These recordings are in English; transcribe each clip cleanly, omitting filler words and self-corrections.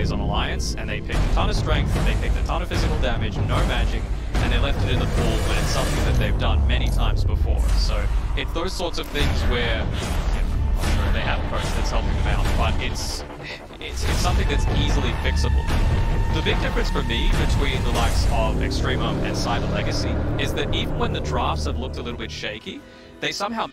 players on Alliance, and they picked a ton of strength, they picked a ton of physical damage, no magic, and they left it in the pool when it's something that they've done many times before. So it's those sorts of things where, I'm not sure if they have a coach that's helping them out, but it's something that's easily fixable. The big difference for me between the likes of Extremum and Cyber Legacy is that even when the drafts have looked a little bit shaky, they somehow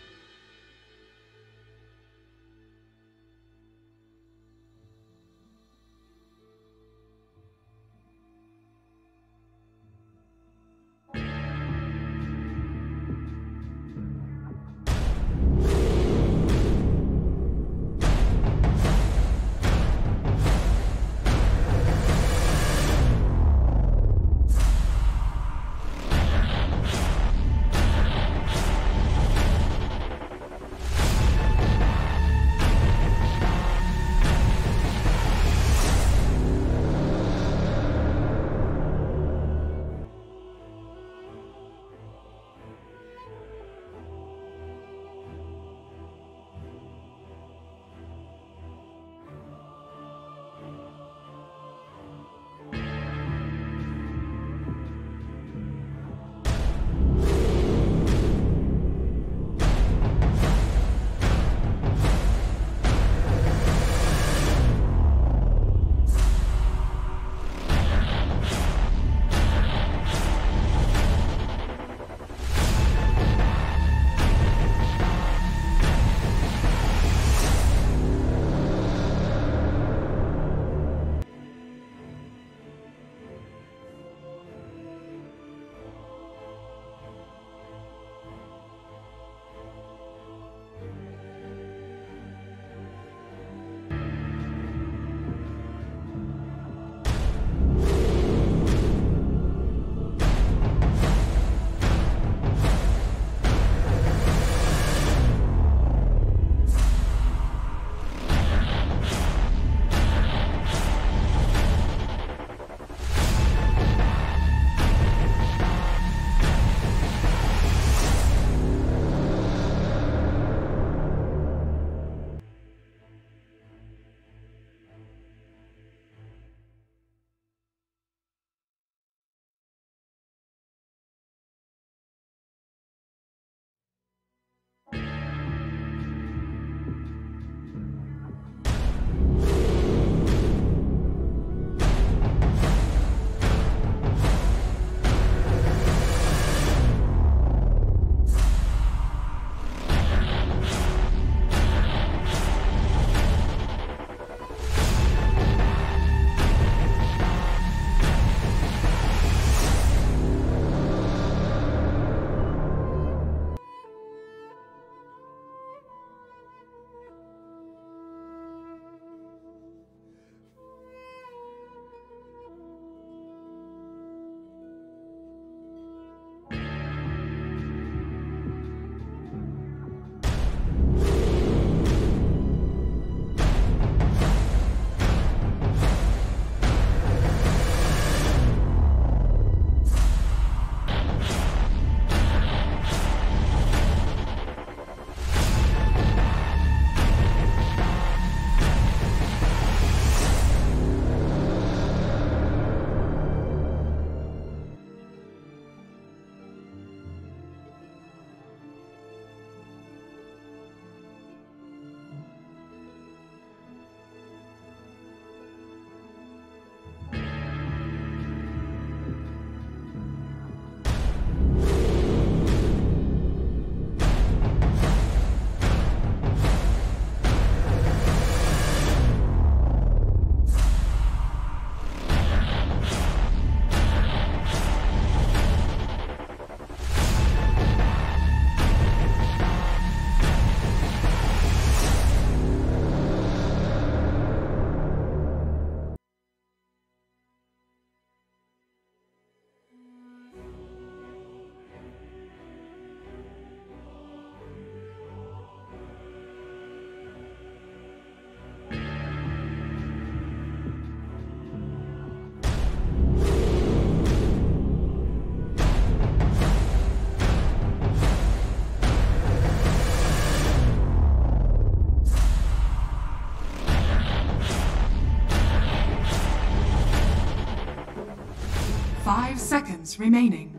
seconds remaining.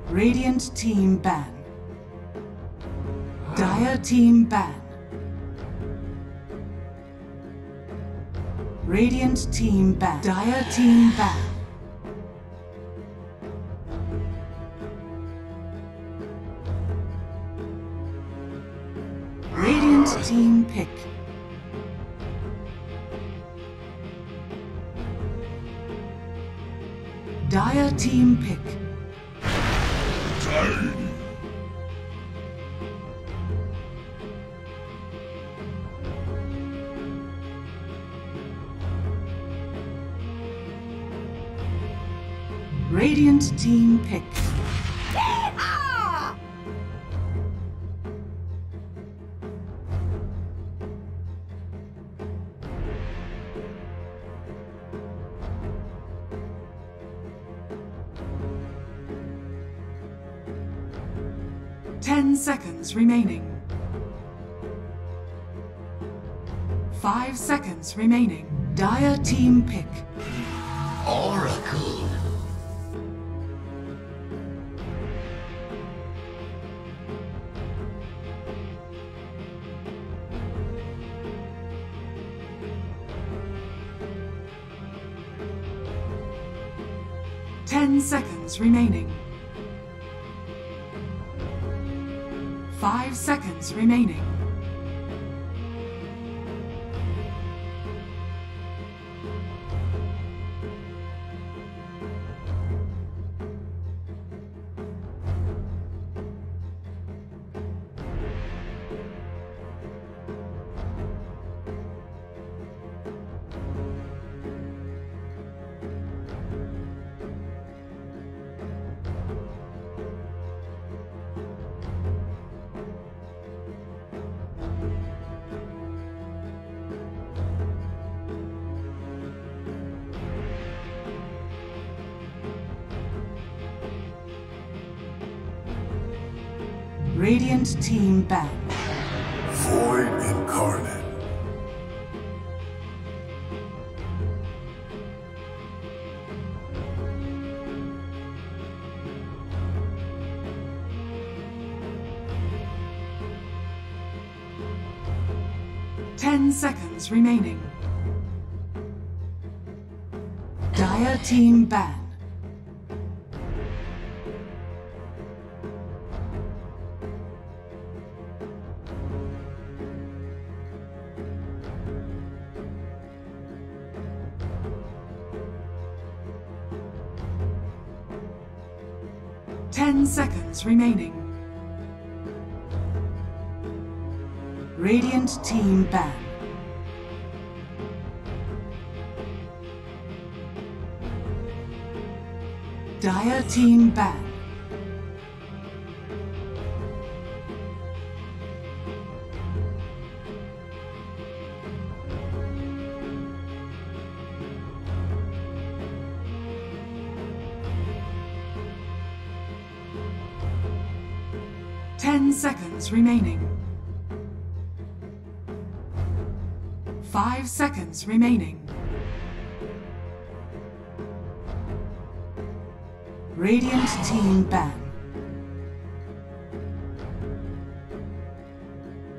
Radiant team ban. Dire team ban. Radiant team ban. Dire team ban. Radiant team pick. Dire team pick. Radiant team pick. 10 seconds remaining. 5 seconds remaining. Dire team pick. Oracle. Ten seconds remaining. 5 seconds remaining. Radiant team ban. Void incarnate. Ten seconds remaining. Dire team ban. Ten seconds remaining. Radiant team ban. Dire team ban. Ten seconds remaining. 5 seconds remaining. Radiant team ban.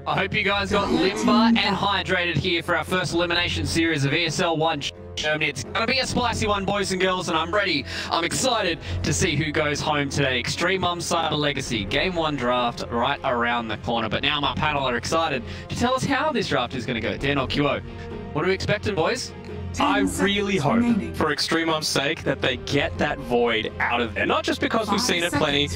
I hope you guys got limber and hydrated here for our first elimination series of ESL 1 Germany. It's going to be a spicy one, boys and girls, and I'm ready. I'm excited to see who goes home today. Extremum Cyber Legacy, Game 1 draft right around the corner. But now my panel are excited to tell us how this draft is going to go. Dan or QO, what are we expecting, boys? I really hope, for Extremum's sake, that they get that Void out of there. Not just because we've seen it plenty.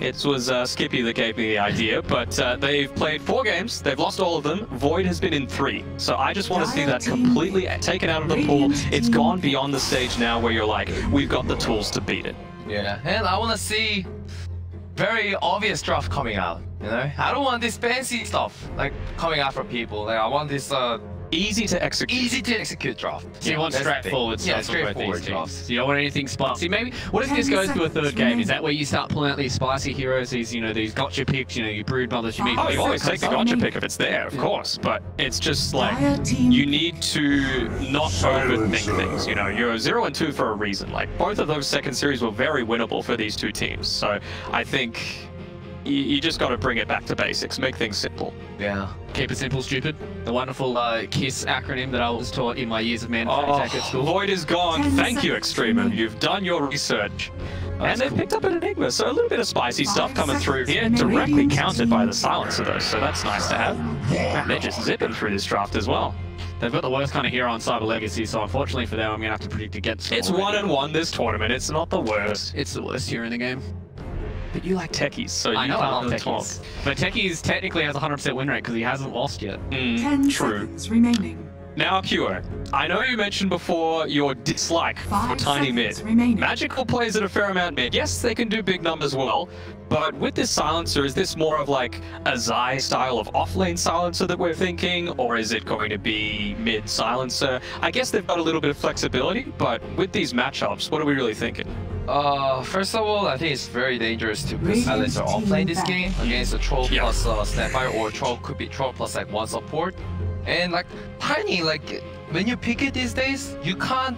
It was Skippy that gave me the idea, but they've played 4 games. They've lost all of them. Void has been in 3. So I just want to see that completely taken out of the pool. It's gone beyond the stage now where you're like, we've got the tools to beat it. Yeah, and I want to see very obvious draft coming out, you know? I don't want this fancy stuff, like, coming out from people. Like, I want this, Easy to execute. Easy to execute draft. So you want that's the thing. straightforward Yeah, stuff for both straightforward these drafts. teams. You don't want anything spicy. Maybe, what if 10 this goes to a third seconds game? Is remaining. that where you start pulling out these spicy heroes, these, you know, these gotcha picks, you know, your brood mothers, you meet Oh, you always take the gotcha Remaining. pick if it's there, of course. But it's just like, Dire team you need to not overthink things. You know, you're 0 and 2 for a reason. Like, both of those second series were very winnable for these two teams. So I think you just got to bring it back to basics, make things simple. Yeah. Keep it simple, stupid. The wonderful KISS acronym that I was taught in my years of manufacturing tech at school. Void is gone. 10 Thank you, seconds Extremum. remaining. You've done your research. That's And they've cool. picked up an Enigma, so a little bit of spicy stuff 5 coming through seconds here, remaining. directly Radiant countered by team the silencer though, so that's nice to have. Man, they're just zipping through this draft as well. They've got the worst kind of hero on Cyber Legacy, so unfortunately for them, I'm going to have to predict against them It's already. 1-1 this tournament, it's not the worst. It's the worst hero in the game. But you like techies, so you I know, can't I love really talk. Techies. But Techies technically has a 100% win rate because he hasn't lost yet. 10 True. seconds remaining. Now, Kyo, I know you mentioned before your dislike for 5 tiny seconds mid. remaining. Magical plays at a fair amount mid. Yes, they can do big numbers well, but with this silencer, is this more of like a Zai style of offlane silencer that we're thinking, or is it going to be mid silencer? I guess they've got a little bit of flexibility, but with these matchups, what are we really thinking? First of all, I think it's very dangerous to put Radiant Silencer team offlane this back. game against a Troll Yeah. plus Snapfire, or Troll could be Troll plus like one support. And like Tiny, like when you pick it these days, you can't.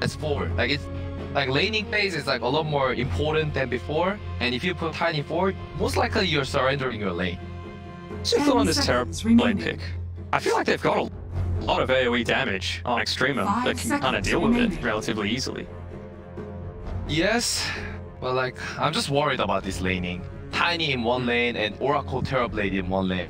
It's forward. Like it's like laning phase is like a lot more important than before. And if you put Tiny forward, most likely you're surrendering your lane. What's your thought on this 10 terrible seconds lane remaining. pick? I feel like they've got a lot of AoE damage on Extremum 5 that can kind of seconds deal with it remaining. relatively easily. Yes, but like I'm just worried about this laning. Tiny in one lane and Oracle Terrorblade in one lane.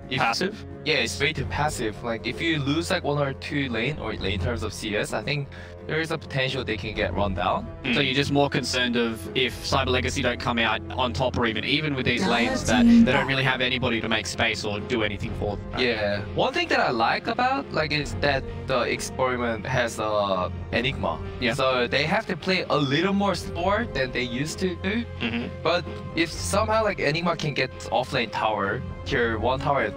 If- Passive? Yeah, it's way too passive. Like if you lose like 1 or 2 lane or in terms of CS, I think there is a potential they can get run down. So you're just more concerned of if Cyber Legacy don't come out on top or even with these Dire lanes that team they don't back. really have anybody to make space or do anything for them. Yeah. One thing that I like about like is that the experiment has a Enigma. Yeah. So they have to play a little more slower than they used to do. Mm-hmm. But if somehow like Enigma can get offlane tower, tier 1 tower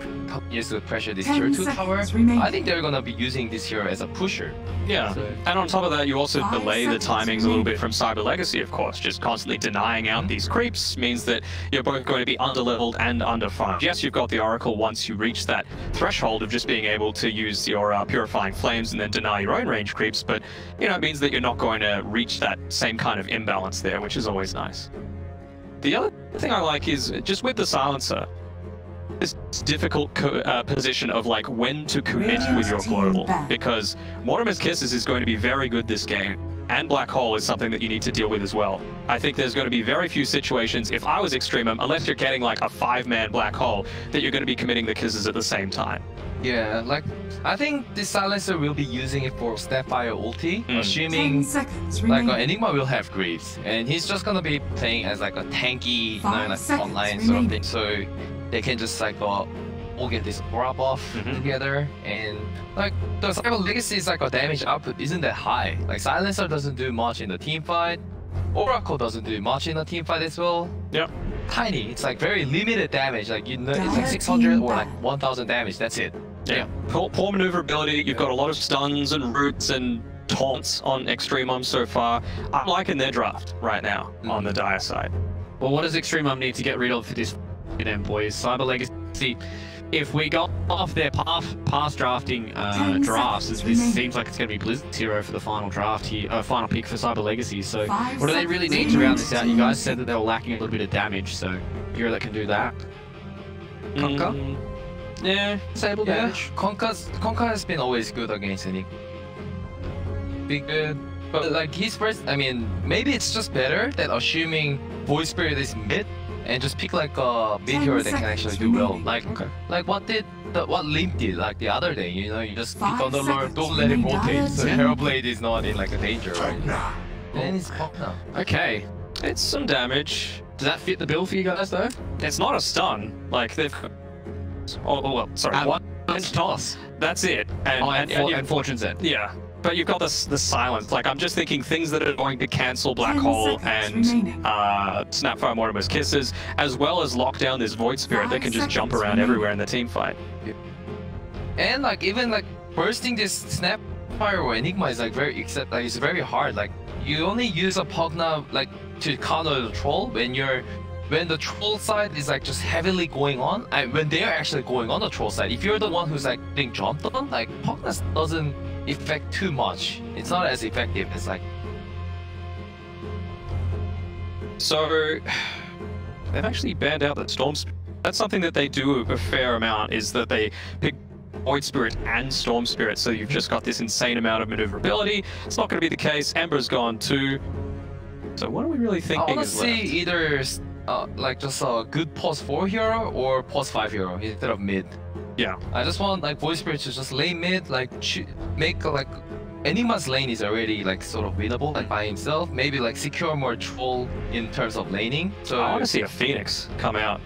used to pressure this 10 tier 2 tower, seconds remaining. I think they're gonna be using this hero as a pusher. Yeah, So- and on top of that, you also 5 delay the seconds timings a little remaining. bit from Cyber Legacy, of course. Just constantly denying out these creeps means that you're both going to be underleveled and underfarmed. Yes, you've got the Oracle once you reach that threshold of just being able to use your Purifying Flames and then deny your own range creeps, but you know, it means that you're not going to reach that same kind of imbalance there, which is always nice. The other thing I like is just with the Silencer, this difficult position of like when to commit Radiant with your team global, back. because Mortimer's Kisses is going to be very good this game, and Black Hole is something that you need to deal with as well. I think there's going to be very few situations, if I was Extremum, unless you're getting like a 5-man Black Hole, that you're going to be committing the Kisses at the same time. Yeah, like I think this silencer will be using it for Snapfire ulti, 10 assuming seconds like remaining. Enigma will have Greaves, and he's just gonna be playing as like a tanky, you know, 5 like seconds online sort of remaining. thing. So they can just like all get this aura buff together, and like the Cyber Legacy's like a damage output isn't that high. Like Silencer doesn't do much in the team fight, Oracle doesn't do much in the team fight as well. Yep. Tiny, it's like very limited damage. Like you know, it's Dire like 600 team or like back. 1000 damage. That's it. Yeah. Poor maneuverability. You've got a lot of stuns and roots and taunts on Extremum so far. I'm liking their draft right now on the Dire side. Well, what does Extremum need to get rid of for this them boys? Cyber Legacy, if we go off their past drafting 10 drafts, seconds this remaining. seems like it's going to be Blizzard's hero for the final draft here, final pick for Cyber Legacy. So 5 what do they really seconds need to round this out? You remaining. guys said that they were lacking a little bit of damage, so hero that can do that. Conker? Mm, yeah, Disable Yeah, damage. Conker has been always good against Enigma. Be good. But like his first, I mean, maybe it's just better that assuming Void Spirit is mid and just pick like a mid 10 hero that can actually do well. remaining. Like what Limp did like the other day, you know, you just pick 5 on the Lord, seconds don't let it remaining. rotate, so Dire Terrorblade is not in like a danger, right? Then it's pop now. Okay. it's some damage. Does that fit the bill for you guys though? It's not a stun. Like they've. Oh well, sorry. One toss. That's it. And, And Fortune's End. yeah. But you've got the silence. Like, I'm just thinking things that are going to cancel Black 10 Hole seconds and remaining. Snapfire Mortimer's Kisses, as well as lock down this Void Spirit that 5 can just jump seconds around remaining. everywhere in the team fight. And like even like bursting this Snapfire or Enigma is like it's very hard. Like you only use a Pugna like to counter the troll when the troll side is like just heavily going on, and when they're actually going on the troll side. If you're the one who's like being jumped on, like Pugna doesn't affect too much. It's not as effective as like. So they've actually banned out that Storm Spirit. That's something that they do a fair amount, is that they pick Void Spirit and Storm Spirit, so you've just got this insane amount of maneuverability. It's not going to be the case. Ember's gone too. So what are we really thinking? I want to see either like just a good pause 4 hero or pause 5 hero instead of mid. Yeah. I just want like Void Spirit to just lane mid, like make like Enigma's lane is already like sort of winnable like by himself. Maybe like secure more troll in terms of laning. So I want to see a Phoenix come out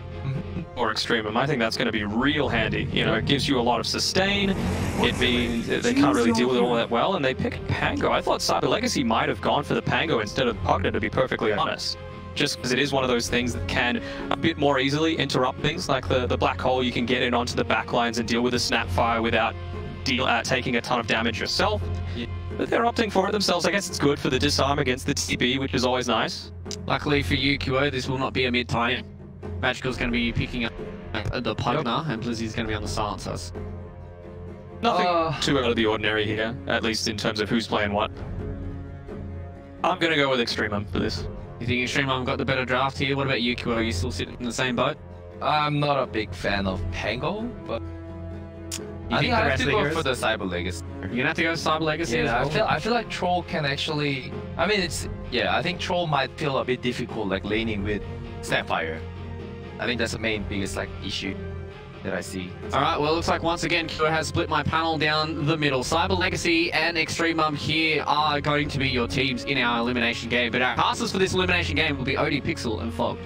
or Extremum. I think that's going to be real handy. You know, it gives you a lot of sustain. It means they can't really deal with it all that well, and they pick Pango. I thought Cyber Legacy might have gone for the Pango instead of Pugna, to be perfectly honest. Just because it is one of those things that can a bit more easily interrupt things, like the black hole. You can get in onto the backlines and deal with a Snapfire without taking a ton of damage yourself. Yeah. But they're opting for it themselves. I guess it's good for the disarm against the TB, which is always nice. Luckily for you, QO, this will not be a mid-time. Magical's going to be picking up the Pugna, and Blizzy's going to be on the silencers. Nothing too out of the ordinary here, at least in terms of who's playing what. I'm going to go with Extremum for this. You think Extremum got the better draft here? What about you, QO? Are you still sitting in the same boat? I'm not a big fan of Pango, but I think I have to go for the Cyber Legacy. You're gonna have to go Cyber Legacy as well? I feel like Troll can actually. I mean, I think Troll might feel a bit difficult like laning with Snapfire. I think that's the main biggest like issue that I see. Alright, well, it looks like once again QO has split my panel down the middle. Cyber Legacy and Extremum here are going to be your teams in our elimination game, but our casters for this elimination game will be OD, Pixel, and Fog.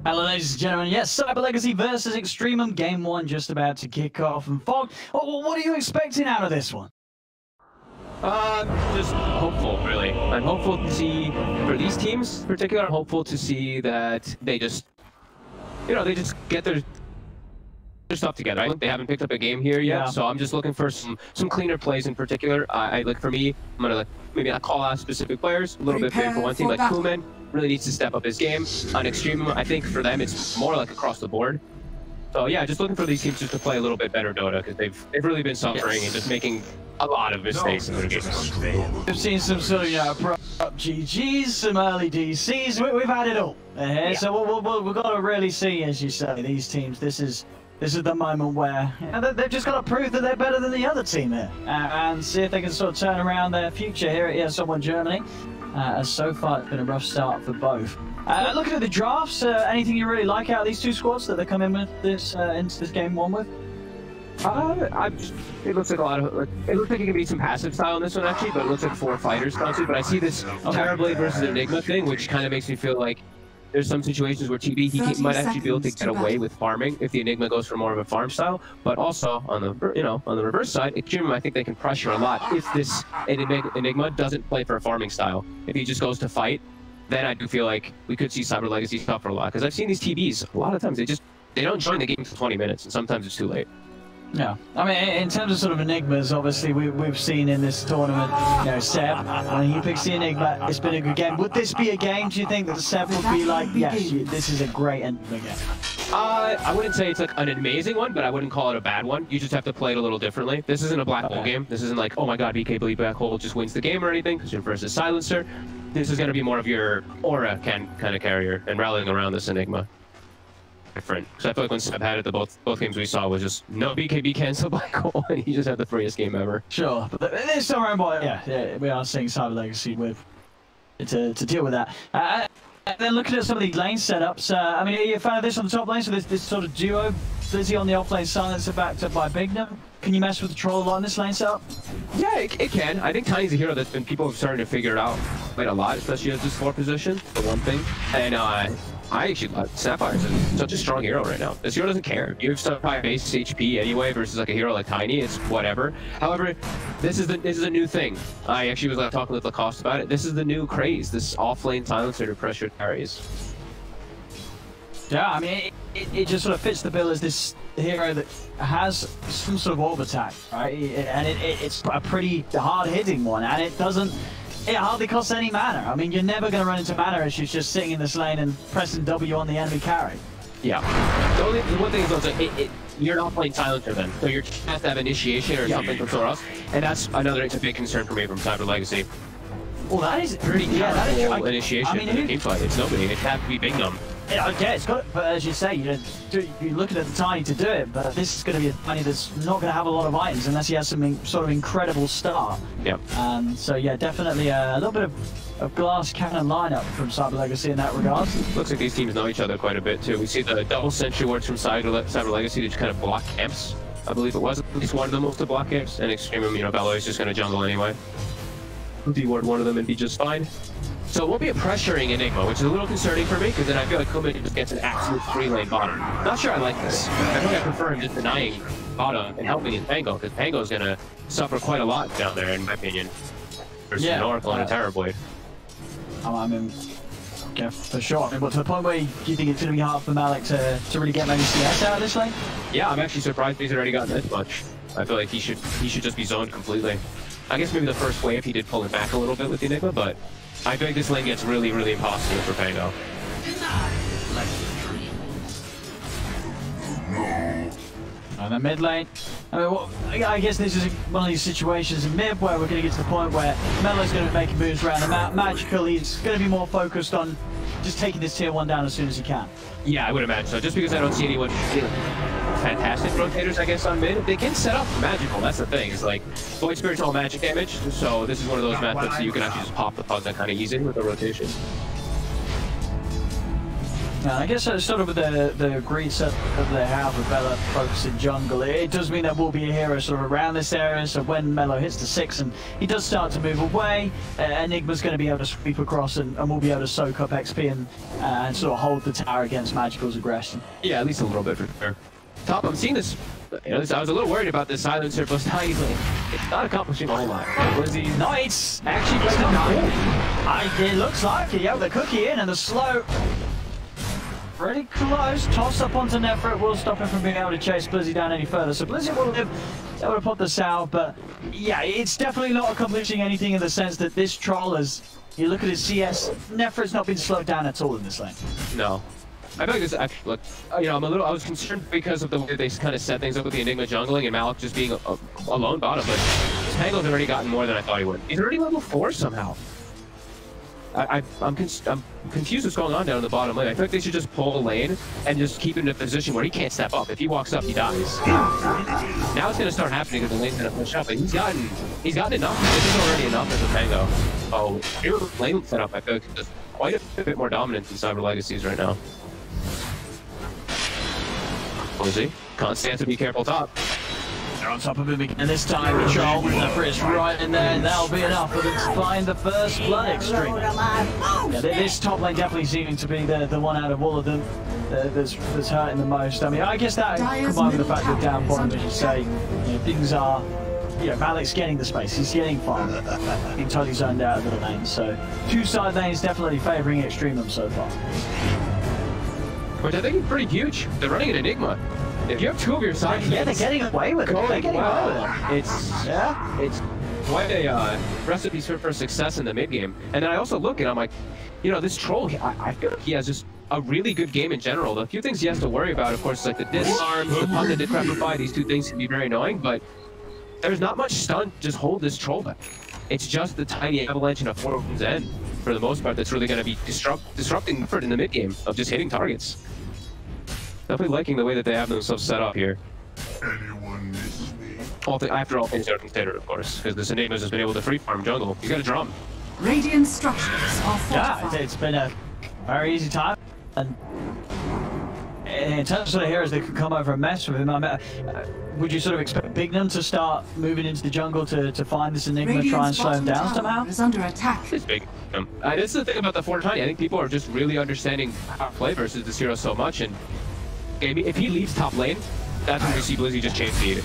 Hello ladies and gentlemen, yes, Cyber Legacy versus Extremum, game 1 just about to kick off. And Fog, what are you expecting out of this one? Just hopeful, really. I'm hopeful to see, for these teams in particular, I'm hopeful to see that they just, they just get their stuff together. Right? They haven't picked up a game here yet, so I'm just looking for some cleaner plays in particular. Like for me, I'm gonna maybe not call out specific players, a little bit big for one team, like Kuman really needs to step up his game. On Extremum, I think for them it's more like across the board. So yeah, just looking for these teams just to play a little bit better Dota, because they've really been suffering and just making a lot of mistakes in their games. We've seen some sort of, pro GGs, some early DCs, we've had it all. So we've got to really see, as you say, these teams, this is the moment where they've just got to prove that they're better than the other team here, and see if they can sort of turn around their future here at ESL 1 Germany. As so far it's been a rough start for both. Looking at the drafts, anything you really like out of these two squads that they come in with this into this game 1 with? It looks like a lot of. It looks like it can be some passive style in this one actually, but it looks like 4 fighters constantly. But I see this Terrorblade versus Enigma thing, which kind of makes me feel like there's some situations where TB he might actually be able to get away with farming if the Enigma goes for more of a farm style. But also on the on the reverse side, Extremum, I think they can pressure a lot if this Enigma doesn't play for a farming style. If he just goes to fight, then I do feel like we could see Cyber Legacy suffer a lot. Because I've seen these TBs a lot of times they don't join the game for 20 minutes, and sometimes it's too late. Yeah, I mean, in terms of sort of Enigmas, obviously we've seen in this tournament, Seb, when he picks the Enigma, it's been a good game. Would this be a game, do you think, that Seb would be like, yes, this is a great Enigma game? I wouldn't say it's like an amazing one, but I wouldn't call it a bad one. You just have to play it a a little differently. This isn't a black hole game. This isn't like, oh my god, BK Black Hole just wins the game or anything, because you're versus Silencer. This is going to be more of your aura kind of carrier and rallying around this Enigma. Different. So I feel like when Seb had it, both games we saw was just no BKB cancel black hole, and he just had the freest game ever. Sure, but this time around, yeah, we are seeing Cyber Legacy with to deal with that. And then looking at some of the lane setups, I mean, are you a fan of this on the top lane? So this sort of duo, Blizzy on the off lane, Silencer backed up by Bignum. can you mess with the troll a lot in this lane setup? Yeah, it can. I think Tiny's a hero that's been people are starting to figure it out quite a lot, especially as this floor position, for one thing. And I actually love Sapphire's such a strong hero right now. This hero doesn't care. You have such high base HP anyway versus like a hero like Tiny. It's whatever. However, this is a new thing. I actually was like talking with Lacoste about it. This is the new craze. This off-lane silencer to pressure carries. Yeah, I mean, it just sort of fits the bill as this hero that has some sort of orb attack, right? And it's a pretty hard-hitting one, and it hardly costs any mana. I mean, you're never going to run into mana issues just sitting in this lane and pressing W on the enemy carry. Yeah. The one thing is also, you're not playing silencer then, so you're just have to have initiation or something from somewhere else, and that's it's a big concern for me from Cyber Legacy. Well, that is pretty powerful initiation I mean, in a team fight. It's nobody. It have to be Big Num. Yeah, it's got. But as you say, you're looking at the Tiny to do it. But this is going to be a Tiny that's not going to have a lot of items unless he has some sort of incredible start. Yep. So yeah, definitely a little bit of glass cannon lineup from Cyber Legacy in that regard. Looks like these teams know each other quite a bit too. We see the double sentry wards from Cyber Legacy to just kind of block camps. I believe it was at least one of them was to block camps, and Extremum, Bello is just going to jungle anyway. D-ward one of them and be just fine. So it won't be a pressuring Enigma, which is a little concerning for me, because then I feel like Kuman just gets an absolute 3-lane bottom. Not sure I like this. I think I prefer him just denying bottom and helping in Pango, because Pango's going to suffer quite a lot down there, in my opinion. Versus an Oracle and a Terrorblade. I mean, yeah, for sure. I mean, but to the point where you think it's going to be hard for Malik to really get many CS out of this lane? Yeah, I'm actually surprised he's already gotten this much. I feel like he should just be zoned completely. I guess maybe the first wave he did pull it back a little bit with the Enigma, but I think this lane gets really, really impossible for Pango. And the mid lane, I mean, well, I guess this is one of these situations in mid where we're going to get to the point where Melo's going to be making moves around the map. Magical, he's going to be more focused on just taking this tier 1 down as soon as he can. Yeah, I would imagine so. Just because I don't see anyone fantastic rotators, I guess, on mid. They can set up Magical, that's the thing. It's like, Void Spirit's all magic damage, so this is one of those matchups that you can actually just pop the puzzle kind of easy with the rotation. Yeah, I guess sort of with the greed set that they have with Melo focusing jungle, it does mean there will be a hero sort of around this area, so when Melo hits the 6 and he does start to move away, Enigma's going to be able to sweep across and we'll be able to soak up XP and sort of hold the tower against Magical's aggression. Yeah, at least a little bit for sure. Top, I'm seeing this, I was a little worried about this silencer plus Tiny lane. It's not accomplishing a whole lot. No, it's actually just not. It looks like it, yeah, the cookie in and the slow. Pretty close. Toss up onto Nephrit will stop him from being able to chase Blizzy down any further. So Blizzy will live, able to put this out, but yeah, it's definitely not accomplishing anything in the sense that this troll is, you look at his CS, Nephrit's not been slowed down at all in this lane. No. I feel like this actually, look, I was concerned because of the way they kind of set things up with the Enigma jungling and Malik just being a lone bottom, but Tango's already gotten more than I thought he would. He's already level 4 somehow. I'm confused what's going on down in the bottom lane. I feel like they should just pull a lane and just keep him in a position where he can't step up. If he walks up, he dies. Now it's going to start happening because the lane's going to push up, but he's gotten enough. This is already enough as a Pango. Oh, your lane setup, I feel like, is quite a bit more dominant than Cyber Legacy's right now. Lizzie, Constance, be careful top. They're on top of him again this time. Control with the Fritz right in there. That'll be enough for them to find the first blood Extreme. Yeah, this top lane definitely seeming to be the one out of all of them that's hurting the most. I mean, I guess that combined with the fact that down bottom, as you say, things are. Malik's getting the space. He's getting farmed. Being totally zoned out of the lane. So, two side lanes definitely favouring Extremum so far. Which I think is pretty huge. They're running an Enigma. If you have two of your side lanes, they're getting away with it. They're getting away with it. It's quite a recipe for success in the mid game. And then I also look and I'm like, this troll. I feel like he has just a really good game in general. The few things he has to worry about, of course, is like the disarms, the pun that did Crapify. These two things can be very annoying, but there's not much stun. Just hold this troll back. It's just the tiny avalanche and a 4 wounds end for the most part that's really going to be disrupting effort in the mid game of just hitting targets. Definitely liking the way that they have themselves set up here. Anyone miss me? After all things are considered, of course, because this Enigma's has been able to free farm jungle. He's got a drum. Radiant structures are fortified. Yeah, it's been a very easy time, and in terms of sort of heroes that can come over and mess with him, would you sort of expect Bignum to start moving into the jungle to find this Enigma, try and slow him down somehow? Is under attack. It's big. This is the thing about the Fortnite. I think people are just really understanding how to play versus this hero so much. And if he leaves top lane, that's when we see Blizzy just change speed.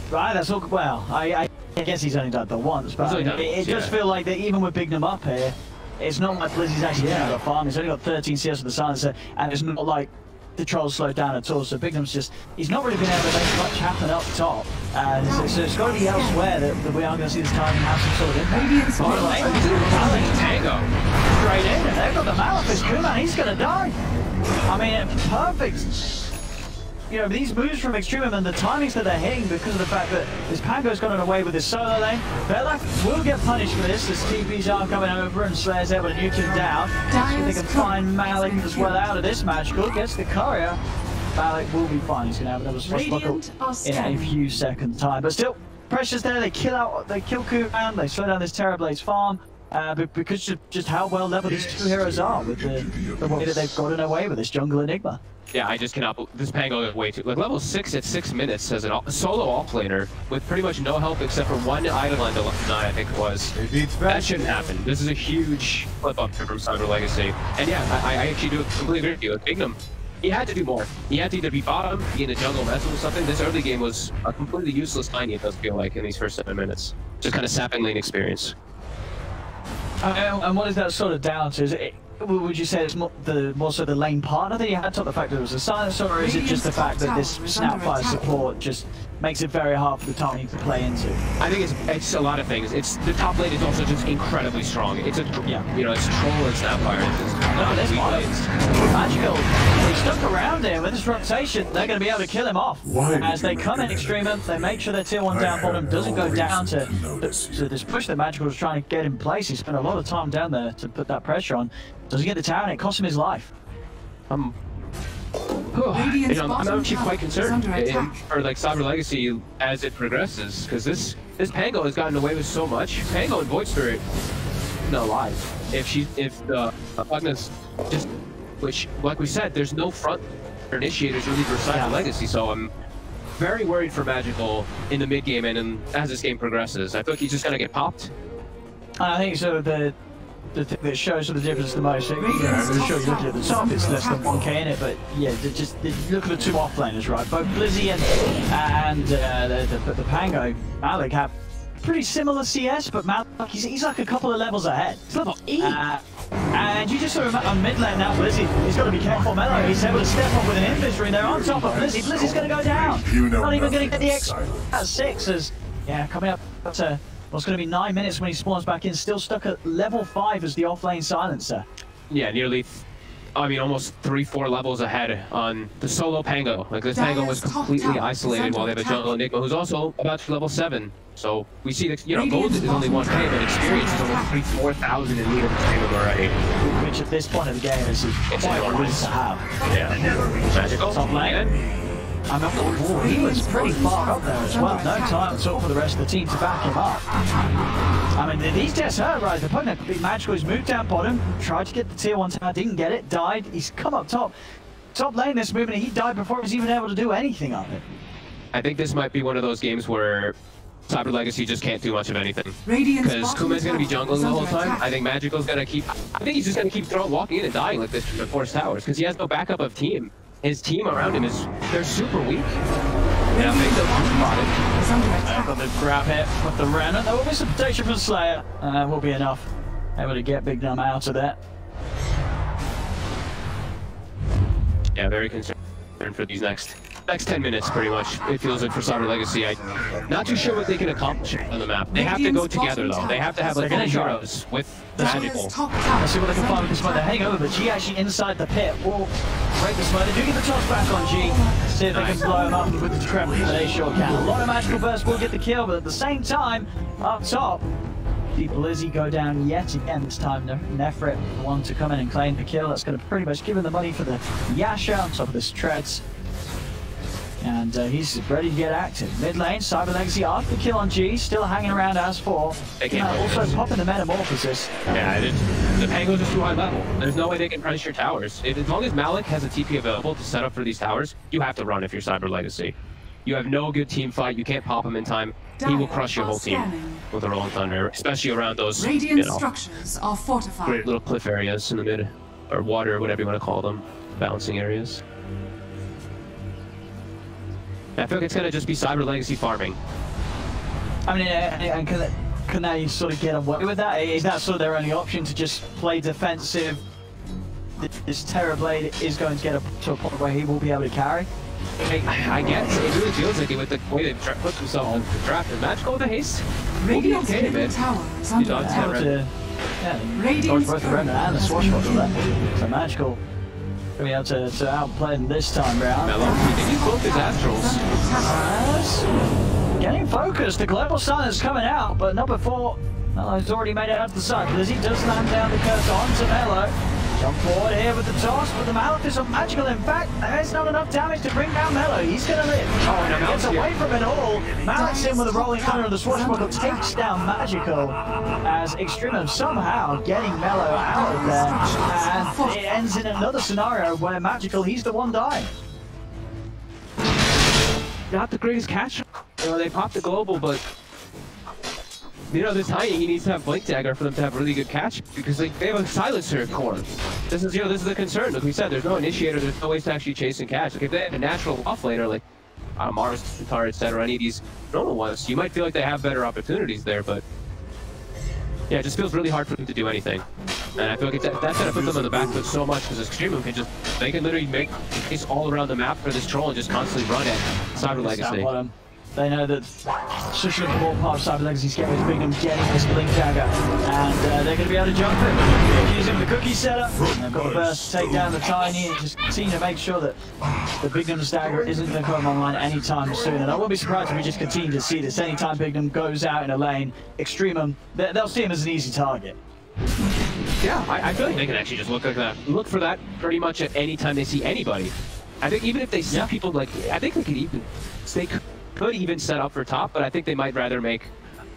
Right, that's all. Well, I guess he's only done that once, but it does feel like that even with Bignum up here, it's not like Blizzy's actually going to farm. He's only got 13 CS with the silencer, and it's not like the trolls slowed down at all. So Bignum's just, he's not really been able to make much happen up top. So it's got to be elsewhere that we are going to see this timing have some sort of impact. Tango. Straight in, and they've got the Malefice. Kuman, he's going to die. I mean, perfect. You know, these moves from Extremum and the timings that they're hitting because of the fact that this Pango's gotten away with his solo lane. Belak will get punished for this as TPs are coming over and Slayer's able to nuke him down. So they can find Malik as well out of this magical. Gets the courier. Malik will be fine. He's going to have another swashbuckle in a few seconds time. But still, pressure's there. They kill Kuman. They slow down this Terrorblade's farm. But because of just how well leveled these two heroes are with the way that they've gotten away with this jungle Enigma. Yeah, I just cannot. This Pango is way too. Like level 6 at 6 minutes as a solo offlaner with pretty much no help except for one item on the left nine, I think it was. That shouldn't happen. This is a huge flip up from Cyber Legacy. And yeah, I actually do completely agree with you. Like Bignum, he had to do more. He had to either be bottom, be in the jungle messing with something. This early game was a completely useless tiny, it does feel like, in these first 7 minutes. Just kind of sapping lane experience. And what is that sort of down to? Is it, would you say it's more so the lane partner that you had to the fact that it was a silencer, or is it just the fact that this Snapfire support just makes it very hard for the Tommy to play into? I think it's a lot of things. It's the top lane is also just incredibly strong. It's it's Troll and Snapfire. It's just Magical. They stuck around here with this rotation. They're going to be able to kill him off as they come in Extremum. They make sure their tier 1 down bottom doesn't go down to this push that Magical is trying to get in place. He spent a lot of time down there to put that pressure on. Doesn't get the tower, and it costs him his life. I'm actually quite concerned for like Cyber Legacy as it progresses, because this Pango has gotten away with so much. Pango and Void Spirit, no lies. If the Agnes just, which like we said, there's no front initiators really for Cyber Legacy, so I'm very worried for Magical in the mid game and as this game progresses. I feel like he's just gonna get popped. I think so. The thing that shows the difference the most, it shows you at the top, it's less than 1k in it, but yeah, just look at the two offlaners, right? Both Blizzy and the Pango, Malik have pretty similar CS, but Malik, he's like a couple of levels ahead. He's level 8. And you just sort of on mid lane now, Blizzy, he's got to be careful. Mello, he's able to step up with an inventory there on top of Blizzy. Blizzy's going to go down. Not even going to get the X at 6 as, coming up to what's going to be 9 minutes when he spawns back in, still stuck at level 5 as the offlane silencer. Yeah, nearly, almost 3-4 levels ahead on the solo Pango. Like this Pango was completely isolated while they have a jungle Enigma who's also about to level 7. So we see that, gold is only 1k, but experience is almost 3,000-4,000 in leader already. Which at this point of the game is quite enormous to have. Yeah. Magical. Top lane. He was pretty far up there as well. No time at all for the rest of the team to back him up. I mean, these just hurt, right? The opponent could be Magical. He's moved down bottom, tried to get the tier 1 tower, didn't get it, died. He's come up top. Top lane this movement, he died before he was even able to do anything on it. I think this might be one of those games where Cyber Legacy just can't do much of anything. Because Kuman's going to be jungling the whole time. I think Magical's going to keep... I think he's just going to keep walking in and dying like this from the Force Towers, because he has no backup of team. His team around him they're super weak. Yeah, I think they'll got the grab hit with the Renner. There will be some protection from Slayer. Will be enough. Able to get Bignum out of that. Yeah, very concerned for these next 10 minutes, pretty much. It feels like for Cyber Legacy. I'm not too sure what they can accomplish on the map. They have to go together, though. They have to have like heroes with Magical. Let's see what they can find with this one. They're heading over, but G actually inside the pit will break the smoke. They do get the toss back on G. See if they can blow him up with the decrepit. They sure can. A lot of Magical bursts will get the kill, but at the same time, up top, the Blizzy go down yet again. This time, Nefrit, the one to come in and claim the kill. That's going to pretty much give him the money for the Yasha on top of this Treads. And he's ready to get active. Mid lane, Cyber Legacy after the kill on G, still hanging around as 4. Also popping the Metamorphosis. Yeah, the Penguins are too high level. There's no way they can punish your towers. As long as Malik has a TP available to set up for these towers, you have to run if you're Cyber Legacy. You have no good team fight. You can't pop him in time. He will crush your whole team with a Rolling Thunder, especially around those structures are fortified. Great little cliff areas in the mid, or water, whatever you want to call them, bouncing areas. I feel like it's gonna just be Cyber Legacy farming. I mean, and can they sort of get away with that? Is that sort of their only option, to just play defensive? This Terrorblade is going to get to a point where he will be able to carry. I guess it really feels like it with the way they put themselves in the draft. And Magical with the haste will be okay, man. He's on Both the Remnant and the Swashbuckler there. So Magical will be able to outplay him this time round. He's both his Astrals. Getting focused, the Global Silence coming out, but number 4, he's already made it out to the side. Lizzie does land down the curse onto Mello. Jump forward here with the toss, but the Malefice of Magical. In fact, there's not enough damage to bring down Mello. He's going to live. Oh, no, he gets away from it all. Malik's in with a Rolling Thunder, and the Swashbuckler takes down Magical as Extremum somehow getting Mello out of there. And it ends in another scenario where Magical, he's the one dying. Not the greatest catch. You know, they popped the global, but you know, this Tiny, he needs to have Blink Dagger for them to have really good catch, because they have a silencer core. This is the concern. Like we said, there's no initiator, there's no ways to actually chase and catch. Like if they had a natural offlaner, like Mars, Tara, etc., any of these normal ones, you might feel like they have better opportunities there, but yeah, it just feels really hard for them to do anything. And I feel like that's gonna put them on the back foot so much, because Extremum they can literally make space all around the map for this troll and just constantly run at Cyber Legacy. They know that such an important part of Cyber Legacy's game is Bignum getting this Blink Dagger, and they're going to be able to jump in. Using the cookie setup, and they've got the burst to take down the Tiny, and just continue to make sure that the Bignum's Dagger isn't going to come online anytime soon. And I won't be surprised if we just continue to see this. Anytime Bignum goes out in a lane, Extremum, they'll see him as an easy target. Yeah, I feel like they can actually just look for that pretty much at any time they see anybody. I think even if they see people, like, I think they could even set up for top, but I think they might rather make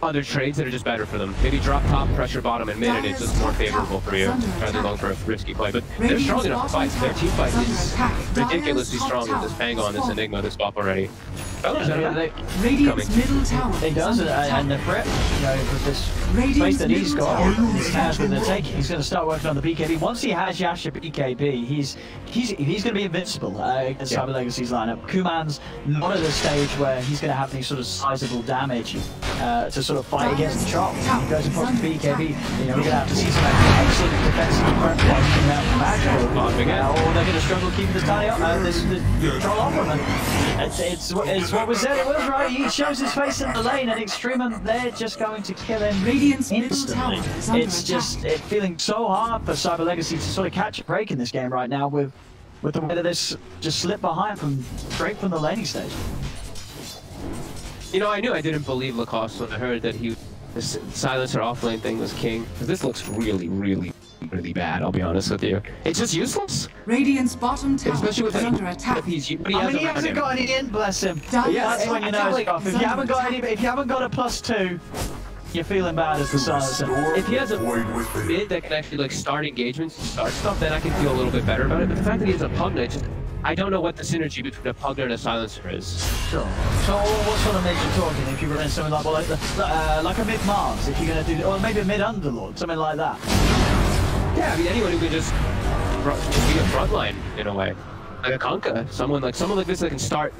other trades that are just better for them. Maybe drop top, pressure bottom, and mid, and it's just more favorable for you, rather than going for a risky play. But they're strong enough to fight. Their team fight is ridiculously strong with this Pango, this Enigma, this buff already. Radiant's middle tower. He does, and the threat, you know, with this space that he's got, this has with the take, he's going to start working on the BKB. Once he has Yasha BKB, he's going to be invincible against Cyber Legacy's lineup. Kuman's not at a stage where he's going to have any sort of sizable damage to sort of fight against the Chop. He goes across the BKB, you know, we're going to have to see some excellent defensive prep coming out from Magical. Or they're going to struggle keeping this Tiny up, this troll off from him. It's what we said it was, right? He shows his face in the lane, and Extremum, they're just going to kill him instantly. It's just feeling so hard for Cyber Legacy to sort of catch a break in this game right now with the way that this just slipped behind straight from the laning stage. You know, I didn't believe Lacoste when I heard that this silencer offlane thing was king, because this looks really, really, really bad, I'll be honest with you. It's just useless. Radiant's bottom tower especially with under attack. He hasn't got any in, bless him. That's when you know it's off. If you haven't got a +2, you're feeling bad as the silencer. If he has a mid that can actually like start engagements, start stuff, then I can feel a little bit better about it. But the fact that he has a Pugna, I don't know what the synergy between a Pugna and a silencer is. Sure. So what sort of makes you talking? If you're running something like a mid Mars, if you're going to do, or maybe a mid Underlord, something like that. Yeah, I mean anyone who can just be a frontline in a way, like a Kunkka, someone like this that can start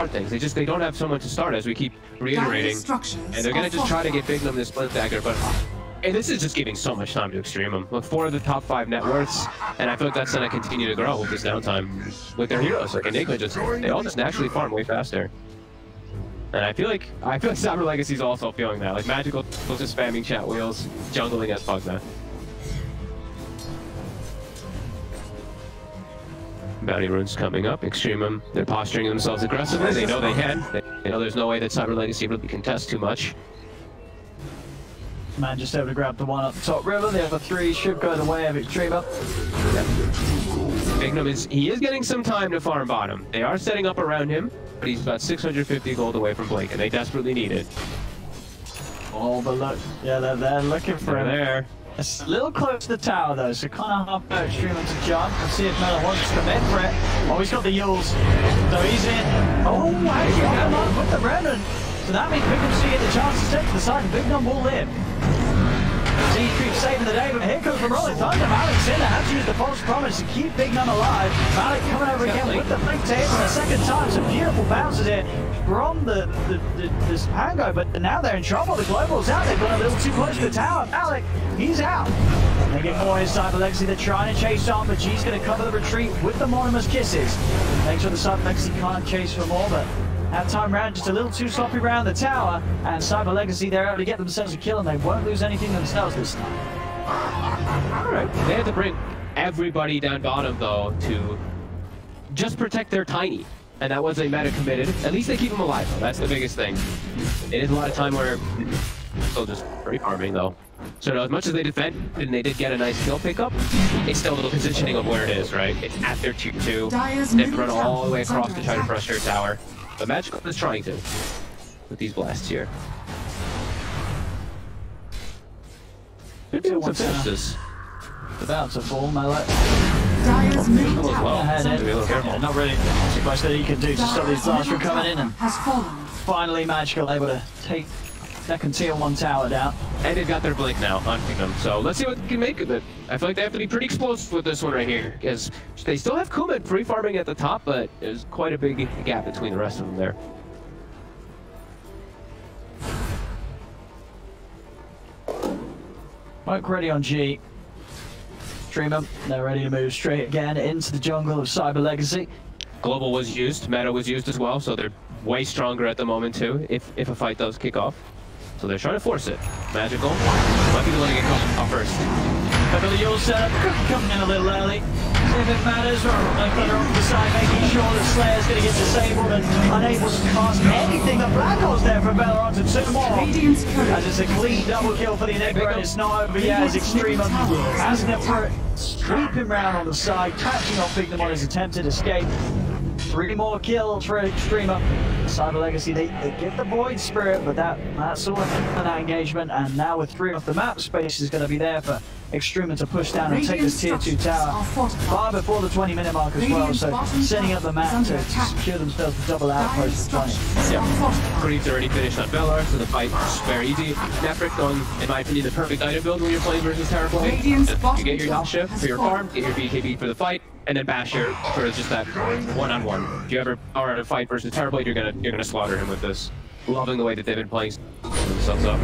things. They don't have someone to start, as we keep reiterating, and they're gonna just try to get Bignum this Blink Dagger, but this is just giving so much time to Extremum. With 4 of the top 5 net worths, and I feel like that's gonna continue to grow with this downtime with their heroes. Like Enigma, they all just naturally farm way faster. And I feel like Cyber Legacy's also feeling that. Like Magical was just spamming chat wheels, jungling as Pugna. Bounty runes coming up. Extremum, they're posturing themselves aggressively. They know they can. They know there's no way that Cyber Legacy really contest too much. Man just able to grab the one up the top river. The other 3 should go the way of Extremum. Bignum is getting some time to farm bottom. They are setting up around him, but he's about 650 gold away from Blink, and they desperately need it. Oh, but look, yeah, they're looking for him. There. It's a little close to the tower though, so kind of half out Extremum to jump and see if Miller wants to commit for it. Oh, he's got the Yules, so he's in. Oh, wow, he's got him up with the Remnant. So that means Bignum still get the chance to step to the side, and Bignum will live. Z-Creep saving the day, but here comes the Rolling Thunder. Malik's in there, has to use the false promise to keep Bignum alive. Malik coming over again with the blink tape for the second time. Some beautiful bounces here from this Pango, but now they're in trouble. The Global's out, they've gone a little too close to the tower. Malik, he's out. They get more inside the Legacy, they're trying to chase on, but G's going to cover the retreat with the Monimus Kisses. Make sure the Cyber Legacy can't chase for more, but that time round, just a little too sloppy around the tower, and Cyber Legacy, they're able to get themselves a kill, and they won't lose anything themselves this time. Alright, they had to bring everybody down bottom, though, to just protect their Tiny. And that was a meta committed. At least they keep them alive, though. That's the biggest thing. It is a lot of time where still just free farming, though. So as much as they defended and they did get a nice kill pickup, it's still a little positioning of where it is, right? It's at their tier 2. They have to run all the way across to try to frustrate tower. But Magical is trying to with these blasts here. They're doing some fences. About to fall, Malak. Dyer's middle Well, tower Yeah, not really too much that he can do to stop these blasts from coming in, and has fallen. finally Magical able to take second tier 1 tower down. And they've got their blink now on them. So let's see what they can make of it. I feel like they have to be pretty explosive with this one right here, because they still have Kuman free farming at the top, but there's quite a big gap between the rest of them there. Smoke ready on G. Extremum, they're ready to move straight again into the jungle of Cyber Legacy. Global was used, meta was used as well, so they're way stronger at the moment too, if a fight does kick off. So they're trying to force it. Magical might be the one to get off first. But the Yule setup coming in a little early. See if it matters, or like they're on the side, making sure that Slayer's going to get disabled and unable to cast anything. The Black Hole's there for Belleron to 2 more. As it's a clean double kill for the Enigma, and it's not over yet as Extremum has never sweeping round on the side, catching off Bignum on his attempted escape. 3 more kills for Extremum. Cyber Legacy, they get the Void Spirit, but that's all in that engagement, and now with 3 off the map, space is going to be there for Extremum to push down and take this tier 2 tower far before the 20-minute mark as well, so setting up the map to secure themselves the double outpost of 20. Yeah, Creep's already finished on Bellar, so the fight is very easy. Nefric going, in my opinion, the perfect item build when you're playing versus Terraforming. You get your health shift for your farm, get your BKB for the fight, and then Basher for just that one-on-one. If you ever are in a fight versus Terrorblade, you're gonna slaughter him with this. Loving the way that they've been playing themselves up.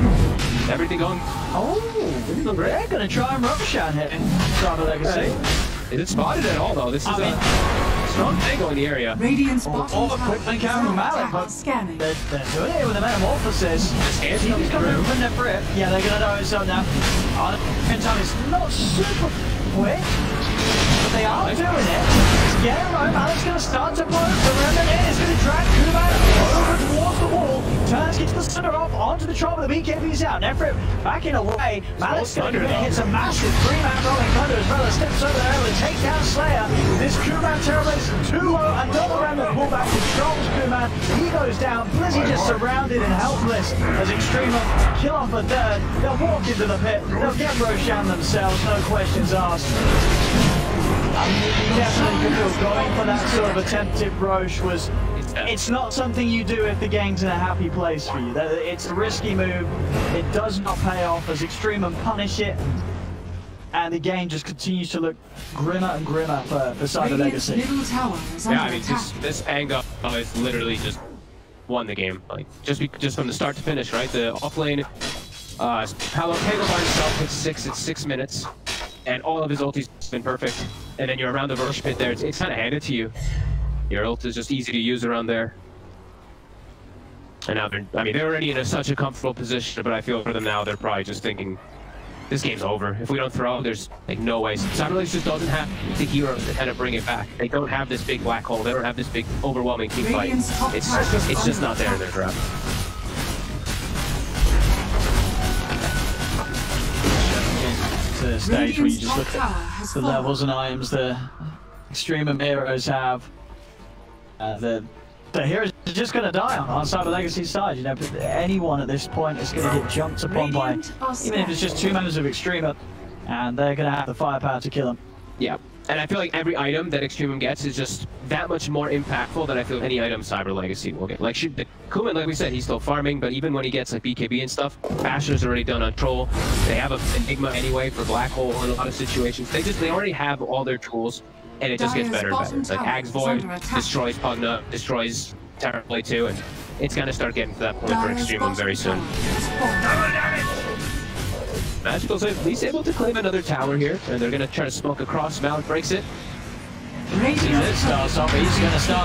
Everything going. Oh, they're gonna try and rubber shot hit Cyber Legacy. Is it spotted at all though? This is a strong tango in the area. Radiant's bottom a quick link out from Malik, but scanning. they're doing it with a metamorphosis. He's coming from the frip. Yeah, they're gonna know it's up now. Oh, the time is not super quick, but they are doing it. Get it right, Malik's gonna start to blow. The Remnant in is gonna drag Kuman over towards the wall. Turns, gets the center off onto the trough, but the BKB's out. Nefrip backing away. Malik's gonna hit a massive 3-man rolling thunder as well as steps over there able to take down Slayer. This Kuman Terrorblade too low. Another Remnant pullback controls Kuman. He goes down. Blizzy just surrounded and helpless as Extremum kill off a third. They'll walk into the pit. They'll get Roshan themselves, no questions asked. You definitely could feel going for that sort of attempted Roche was. It's not something you do if the game's in a happy place for you. It's a risky move. It does not pay off as Extremum punish it, and the game just continues to look grimmer and grimmer for Cyber Legacy. Yeah, I mean, this angle is literally just won the game. Like just from the start to finish, right? The offlane, Palo by himself hits 6 at 6 minutes, and all of his ulti's been perfect. And then you're around the Roche pit there. It's kind of handed to you. Your ult is just easy to use around there. And now they're already in such a comfortable position, but I feel for them now, they're probably just thinking, this game's over. If we don't throw, there's like no way. Cyberlegs just doesn't have the heroes to kind of bring it back. They don't have this big black hole. They don't have this big overwhelming team fight. It's just not there in their draft. To the stage where you just look at the levels and items, the Extremum heroes have. The heroes are just going to die on Cyber Legacy's side. You know, anyone at this point is going to get jumped upon by, even if it's just 2 members of Extremum, and they're going to have the firepower to kill them. Yeah, and I feel like every item that Extremum gets is just that much more impactful than I feel any item Cyber Legacy will get. Like, Kuman, like we said, he's still farming, but even when he gets like BKB and stuff, Basher's already done on Troll. They have an Enigma anyway for Black Hole in a lot of situations. They already have all their tools, and it just gets better and better. Like Ag's Void destroys Pugna, destroys Terrorblade too, and it's gonna start getting to that point for Extremum very soon. Magical's at least able to claim another tower here, and they're gonna try to smoke across. Malik breaks it. He's going to start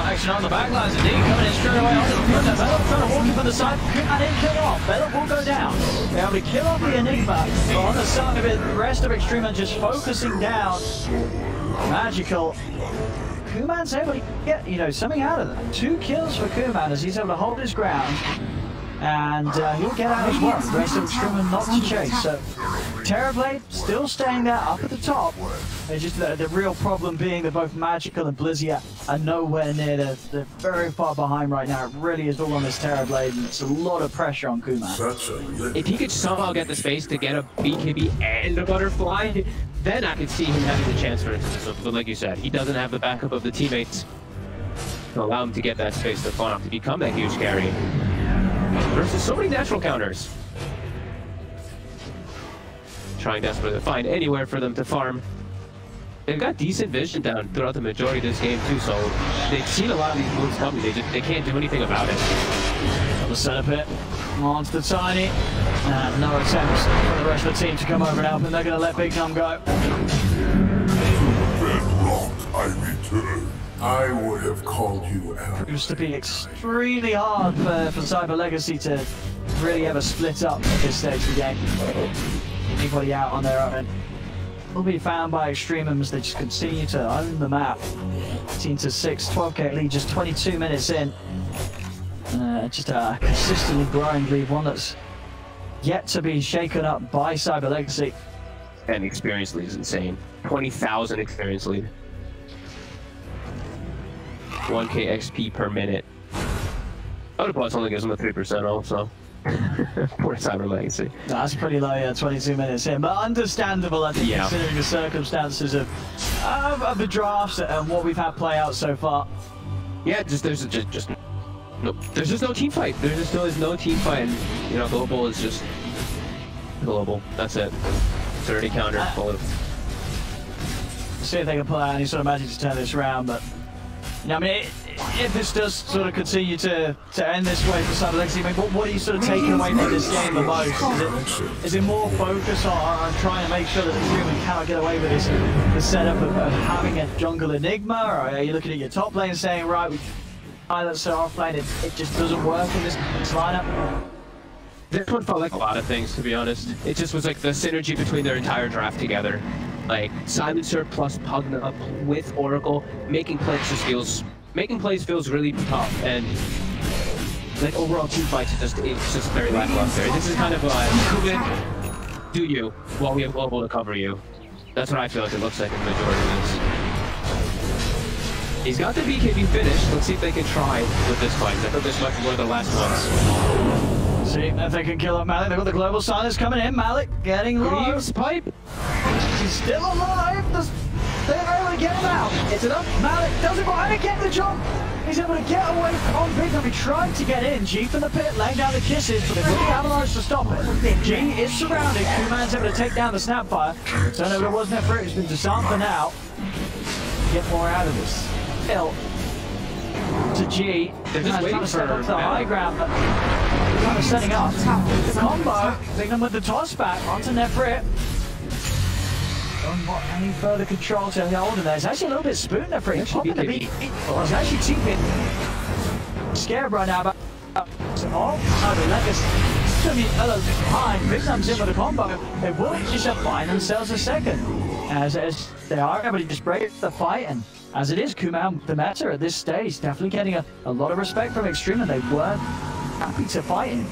action on the backlines. Indeed, coming in straight away onto the front. Belloc trying to walk in from the side. Kuman didn't kill off. Belloc will go down. They're able to kill off the Enigma. But on the side of it, the rest of Extremum just focusing down. Magical. Kuman's able to get, you know, something out of that. 2 kills for Kuman as he's able to hold his ground. And he'll get out as well. The rest of Extremum not to chase. So Terrorblade still staying there up at the top. It's just the real problem being that both Magical and Blizzy are nowhere near. They're very far behind right now. It really is all on this Terrorblade, and it's a lot of pressure on Kuman. If he could somehow get the space to get a BKB and a Butterfly, then I could see him having the chance for it. But like you said, he doesn't have the backup of the teammates to allow him to get that space to farm to become that huge carry. Versus so many natural counters. Trying desperately to find anywhere for them to farm. They've got decent vision down throughout the majority of this game too, so they've seen a lot of these moves coming. They can't do anything about it. On the setup hit, onto the Tiny, and no attempts for the rest of the team to come over and help, and they're going to let Big Num go. Bedrock, I return. I would have called you out. It used to be extremely hard for Cyber Legacy to really ever split up at this stage of the game. Anybody out on their own will be found by Extremum as they just continue to own the map. 18-6, 12k lead, just 22 minutes in. Just a consistently growing lead, one that's yet to be shaken up by Cyber Legacy. And the experience lead is insane. 20,000 experience lead. 1k XP per minute. Other plus only gives them a 3% also. Poor Cyber Legacy. That's pretty low, yeah, 22 minutes in, but understandable, I think, considering the circumstances of the drafts and what we've had play out so far. Yeah, there's just no team fight. There just still is no team fight, and you know, global is just global. That's it. 30 counter. See if they can pull out any sort of magic to turn this around, but you know, I mean, if this does sort of continue to end this way for Cyber Legacy, I mean, what are you sort of taking away from this game the most? Is it more focus on trying to make sure that Extremum cannot get away with the setup of having a jungle Enigma, or are you looking at your top lane and saying, right, we silence our off lane, it just doesn't work in this lineup? This one felt like a lot of things, to be honest. It just was like the synergy between their entire draft together. Like Silencer plus Pugna with Oracle, making plays feels really tough, and like overall team fights it's just very lackluster. This is kind of Kuman, do you while we have global to cover you. That's what I feel like it looks like in the majority of this. He's got the BKB finished. Let's see if they can try with this fight. I thought this might be one of the last ones. See if they can kill up Malik. They've got the global silence coming in. Malik getting low. Reeves pipe. He's still alive. They're able to get him out. It's enough. Malik does it behind and get the jump. He's able to get away from Big Num. He tried to get in. G from the pit, laying down the kisses, but they've got the avalanche to stop it. G is surrounded. Kuman's able to take down the Snapfire. Don't know if it wasn't there for it. It's been disarmed for now. Get more out of this. Hill to G. They're just waiting for the high ground, but kind of setting up the combo. Big Num with the toss back onto Nefrit. Don't want any further control to hold in there. It's actually a little bit spoon Nefrit. He's actually teaming. Scared right now, but the Legacy behind. Big Num's in with a combo. They will just find themselves a second. As they are able to just break the fight, and as it is, Kuman, the meta at this stage, definitely getting a lot of respect from Extremum. They weren't happy to fight him.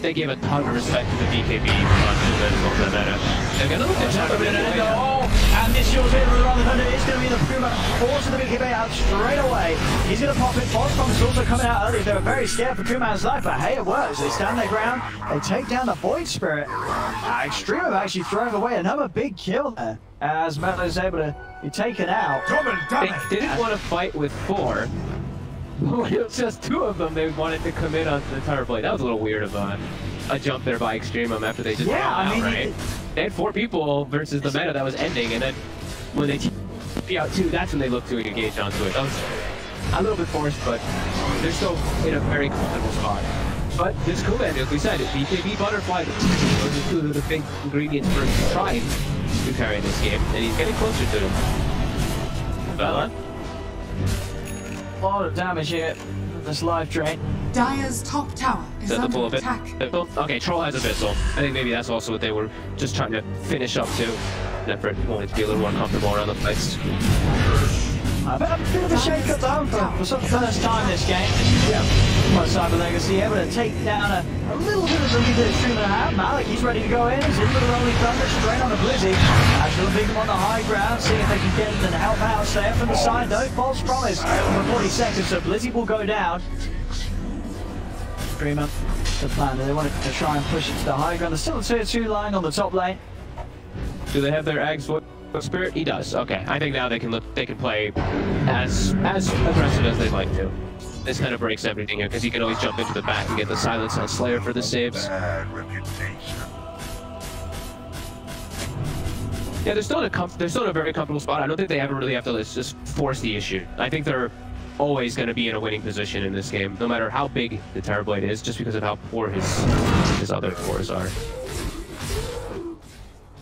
They gave a ton of respect to the BKB on the meta. They're gonna look at and the gets yours in with the thunder. It's going to be the Puma. Forcing the BKB out straight away. He's going to pop it. False Promise also coming out early. They were very scared for Kuman's life, but hey, it works. They stand their ground. They take down the Void Spirit. Extremum actually throwing away another big kill there, as Melo is able to be taken out. They didn't want to fight with 4. When it was just 2 of them, they wanted to come in on the entire play. That was a little weird of a jump there by Extremum after they just ran out, right? They had 4 people versus the meta that was ending, and then when they TP out 2, that's when they looked to engage onto it. That was a little bit forced, but they're still in a very comfortable spot. But this Kuman, as we said, BKB Butterfly, those are 2 of the big ingredients for trying to carry this game, and he's getting closer to them. Bella? A lot of damage here with this life drain. Dire's top tower is under attack. Okay, Troll has Abyssal. I think maybe that's also what they were just trying to finish up to. Effort wanted to be a little more comfortable around the fights. A bit of a shake-up though for sort of first time this game. Yeah. Cyber Legacy able to take down a little bit of the lead that Extremum have. Malik, he's ready to go in. He's in for the Rolling Thunder straight on the Blizzy. Actually beat him on the high ground, see if they can get him and help out. Stay up from the side though. False Promise for 40 seconds, so Blizzy will go down. Extremum, the plan. They wanted to try and push it to the high ground. There's still a tier 2 line on the top lane. Do they have their Ag's Spirit? He does. Okay, I think now they can play as aggressive as they'd like to. This kind of breaks everything here because you can always jump into the back and get the silence on Slayer for the saves. Yeah, they're still in a very comfortable spot. I don't think they ever really have to just force the issue. I think they're always going to be in a winning position in this game, no matter how big the Terrorblade is, just because of how poor his other cores are.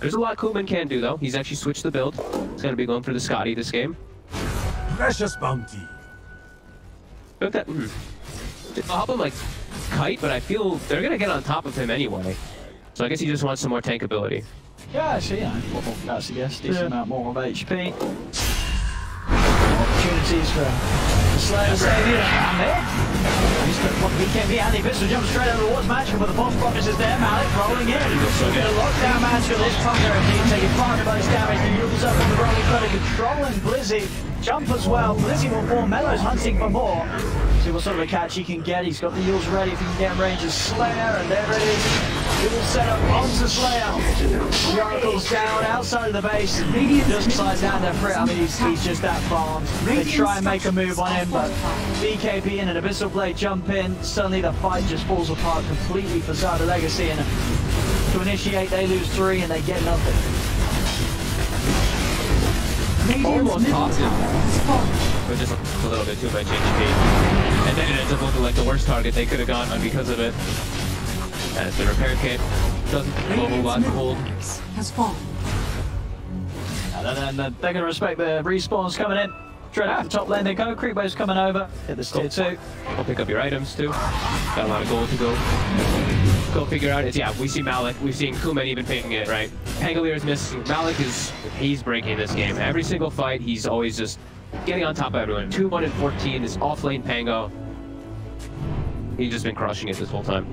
There's a lot Kuman can do, though. He's actually switched the build. He's going to be going for the Scotty this game. Precious bounty. But that, I'll help him, like, kite, but I feel they're going to get on top of him anyway. So I guess he just wants some more tank ability. Yeah, I see. That's a guess. Decent amount more of HP. Opportunities for Slayer to save you. And there. He's got what BKB and the Abyssal jumps straight over towards Magical, but the False Promise is there. Malik rolling in. The lockdown Magical is Thunder indeed, taking far too much damage. He moves up on the Rolling Thunder, controlling Blizzy. Jump as well. Blizzy will fall. Melo's hunting for more. See what sort of a catch he can get. He's got the Yules ready if he can get in range of Slayer, and there it is. Yules set up onto Slayer. The Oracle's down outside of the base. Just slides down there for it. I mean, he's just that farmed. They try and make a move on him, but BKB and an Abyssal Blade jump in. Suddenly the fight just falls apart completely for Cyber Legacy, and to initiate they lose 3 and they get nothing. Almost popped him, but just a little bit too much HP. And then it ends up looking like the worst target they could have gone on because of it. As the repair kit doesn't blow a lot to hold. Has fallen. And then they're going to respect the respawns coming in. Straight out the top lane they go. Creepwave's coming over. Hit the tier 2. I'll pick up your items too. Got a lot of gold to go figure out. Yeah, we see Malik. We've seen Kuman even picking it, right? Pangolier is missing. Malik he's breaking this game. Every single fight, he's always just getting on top of everyone. 2-1 and 14, this off-lane Pango. He's just been crushing it this whole time.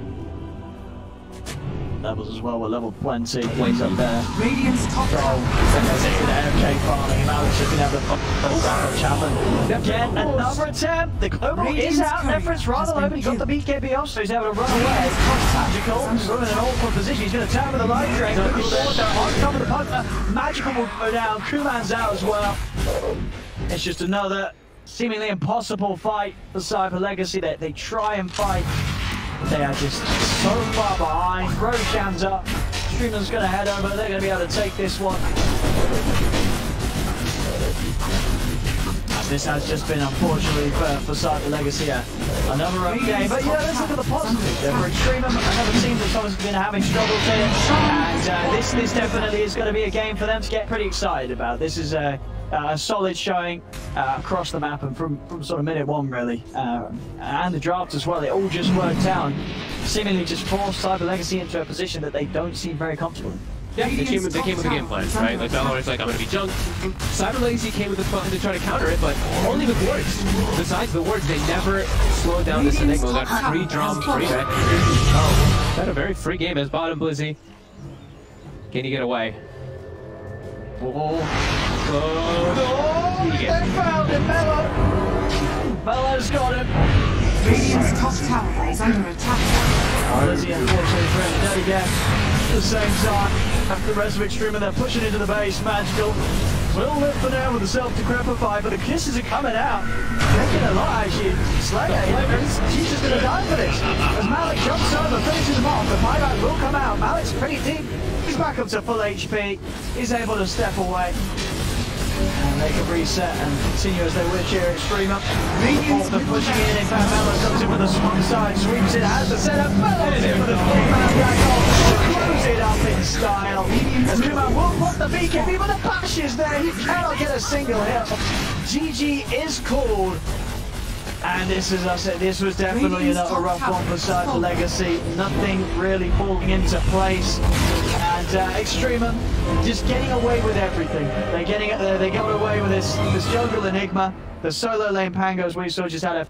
Levels as well, we're level 20. Plays up there. Radiant's top tower. AFK farming. Malik's just gonna have the challenge. Again, another attempt. The global is out there for its rather low, but he got the BKB off, so he's able to run away. Magical, he's in an awful position. He's going to turn with a life drain. Looking forward there on top of the Pugna. Magical will go down. Kuman's out as well. It's just another seemingly impossible fight for Cyber Legacy. They try and fight. They are just so far behind. Roshan's up. Extremum's going to head over. They're going to be able to take this one. And this has just been, unfortunately, for Cyber Legacy, another rough game. But yeah, let's look at the positives. For Extremum, another team that's obviously been having struggles here. And this definitely is going to be a game for them to get pretty excited about. This is a solid showing across the map and from sort of minute 1 really, and the draft as well. It all just worked out, seemingly just forced Cyber Legacy into a position that they don't seem very comfortable in. Yeah, they came with a game plan, right? Like Valor's like, I'm gonna be junked. Cyber Legacy came with a plan to try to counter it, but only with wards. Besides the wards, they never slowed down this Enigma. Got free drums, free back. Oh, had a very free game as bottom Blizzy. Can you get away? Oh. Oh, they found him, Melo's got him. Radiant's top tower is under attack. Lizzie unfortunately threatened dead again. At the same time, after the rest of Extremum, they're pushing into the base. Magical will live for now with the self-decrepify, but the kisses are coming out. Taking a lie, she's just going to die for this. As Malik jumps over, finishes him off, the Pyrite will come out. Malik's pretty deep. He's back up to full HP. He's able to step away. And they can reset and continue as they wish here at Extremum. They're pushing in fact, Melo comes in with a swamp side, sweeps it, has the setup, Melo's in for the 3-man back close it up in style. As Newman will put the BKB, but the bash is there, he cannot get a single hit. GG is called. And this, as I said, this was definitely another rough one for Cypher Legacy. Nothing really falling into place. And Extremum just getting away with everything. They got away with this jungle Enigma, the solo lane Pangos we saw just had a